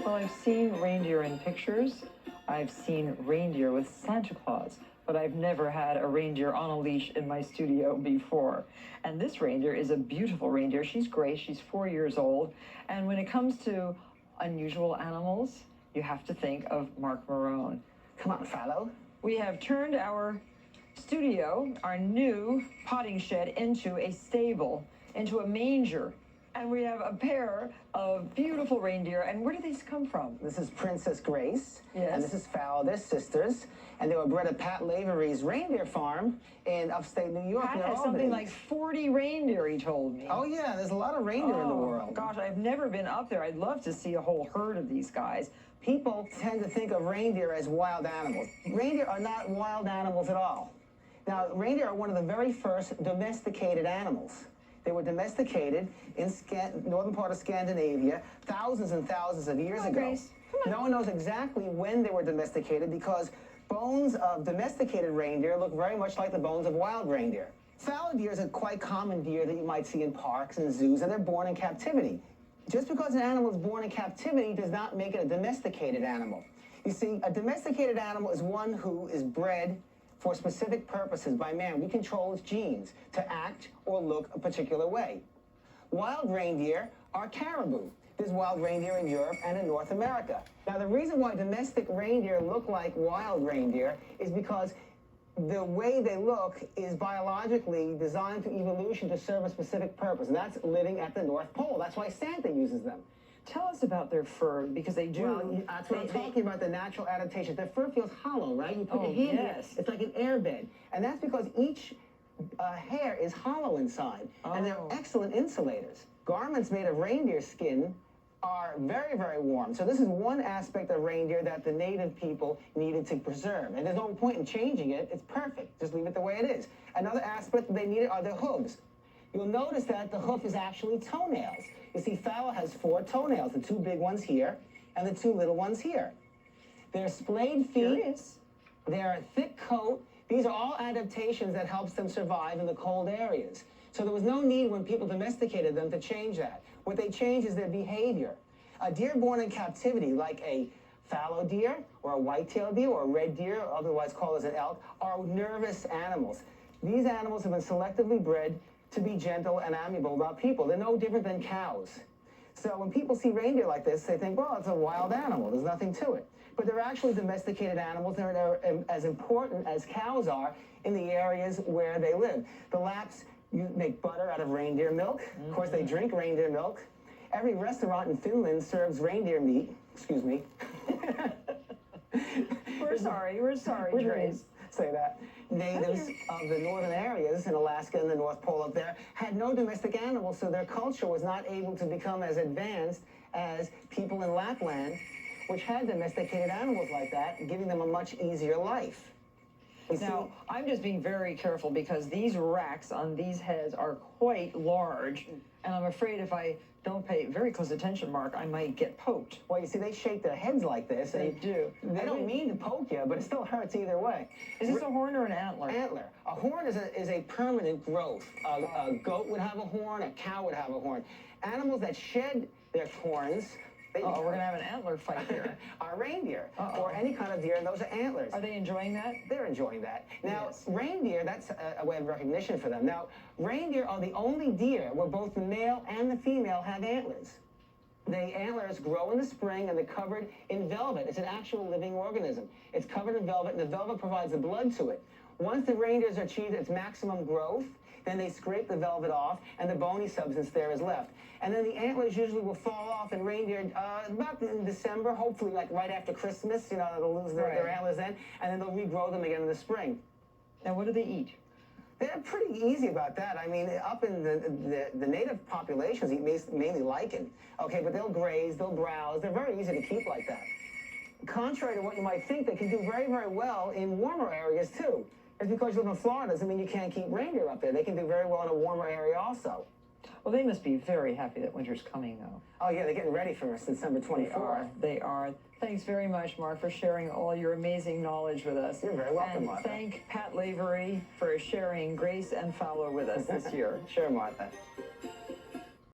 Well, I've seen reindeer in pictures. I've seen reindeer with Santa Claus, but I've never had a reindeer on a leash in my studio before. And this reindeer is a beautiful reindeer. She's gray, she's 4 years old. And when it comes to unusual animals, you have to think of Mark Marone. Come on, Fallow. We have turned our studio, our new potting shed, into a stable, into a manger. And we have a pair of beautiful reindeer. And where do these come from? This is Princess Grace. Yes. And this is Fallow. They're sisters. And they were bred at Pat Lavery's reindeer farm in upstate New York. Pat has something like 40 reindeer, he told me. Oh, yeah. There's a lot of reindeer in the world. Gosh, I've never been up there. I'd love to see a whole herd of these guys. People tend to think of reindeer as wild animals. Reindeer are not wild animals at all. Now, reindeer are one of the very first domesticated animals. They were domesticated in northern part of Scandinavia thousands and thousands of years ago. Grace. No one knows exactly when they were domesticated because bones of domesticated reindeer look very much like the bones of wild reindeer. Fallow deer is a quite common deer that you might see in parks and zoos, and they're born in captivity. Just because an animal is born in captivity does not make it a domesticated animal. You see, a domesticated animal is one who is bred for specific purposes by man. We control its genes to act or look a particular way. Wild reindeer are caribou. There's wild reindeer in Europe and in North America. Now, the reason why domestic reindeer look like wild reindeer is because the way they look is biologically designed through evolution to serve a specific purpose, and that's living at the North Pole. That's why Santa uses them. Tell us about their fur, because they do. Well, that's what I'm talking about, the natural adaptation. Their fur feels hollow, right? You put your hand yes. here, it's like an airbed. And that's because each hair is hollow inside, and they're excellent insulators. Garments made of reindeer skin are very, very warm. So this is one aspect of reindeer that the native people needed to preserve. And there's no point in changing it. It's perfect. Just leave it the way it is. Another aspect that they needed are their hooves. You'll notice that the hoof is actually toenails. You see, Fallow has 4 toenails, the 2 big ones here and the 2 little ones here. They're splayed feet. They're a thick coat. These are all adaptations that helps them survive in the cold areas. So there was no need when people domesticated them to change that. What they changed is their behavior. A deer born in captivity, like a fallow deer or a white-tailed deer or a red deer, otherwise called as an elk, are nervous animals. These animals have been selectively bred to be gentle and amiable about people. They're no different than cows. So when people see reindeer like this, they think, well, it's a wild animal. There's nothing to it. But they're actually domesticated animals. They're as important as cows are in the areas where they live. The Lapps make butter out of reindeer milk. Of course, they drink reindeer milk. Every restaurant in Finland serves reindeer meat. Excuse me. We're sorry, Trace. Say that. Natives of the northern areas in Alaska and the North Pole up there had no domestic animals, so their culture was not able to become as advanced as people in Lapland, which had domesticated animals like that, giving them a much easier life. Now, I'm just being very careful because these racks on these heads are quite large, and I'm afraid if I don't pay very close attention, Mark, I might get poked. Well, you see, they shake their heads like this. They do. They don't mean to poke you, but it still hurts either way. Is this a horn or an antler? Antler. A horn is a permanent growth. A goat would have a horn, a cow would have a horn. Animals that shed their horns, we're going to have an antler fight here. Are reindeer, or any kind of deer, and those are antlers. Are they enjoying that? They're enjoying that. Now, reindeer, that's a way of recognition for them. Now, reindeer are the only deer where both the male and the female have antlers. The antlers grow in the spring, and they're covered in velvet. It's an actual living organism. It's covered in velvet, and the velvet provides the blood to it. Once the reindeers achieve its maximum growth, then they scrape the velvet off, and the bony substance there is left. And then the antlers usually will fall off in reindeer about in December, hopefully like right after Christmas. You know, they'll lose their antlers then, and then they'll regrow them again in the spring. Now, what do they eat? They're pretty easy about that. I mean, up in the native populations eat mainly lichen. Okay, but they'll graze, they'll browse. They're very easy to keep like that. Contrary to what you might think, they can do very, very well in warmer areas, too. Just because you live in Florida doesn't mean you can't keep reindeer up there. They can do very well in a warmer area also. Well, they must be very happy that winter's coming, though. Oh, yeah, they're getting ready for us December 24th. They are. Thanks very much, Mark, for sharing all your amazing knowledge with us. You're very welcome, and Martha. Thank Pat Lavery for sharing Grace and Fallow with us this year. Sure, Martha.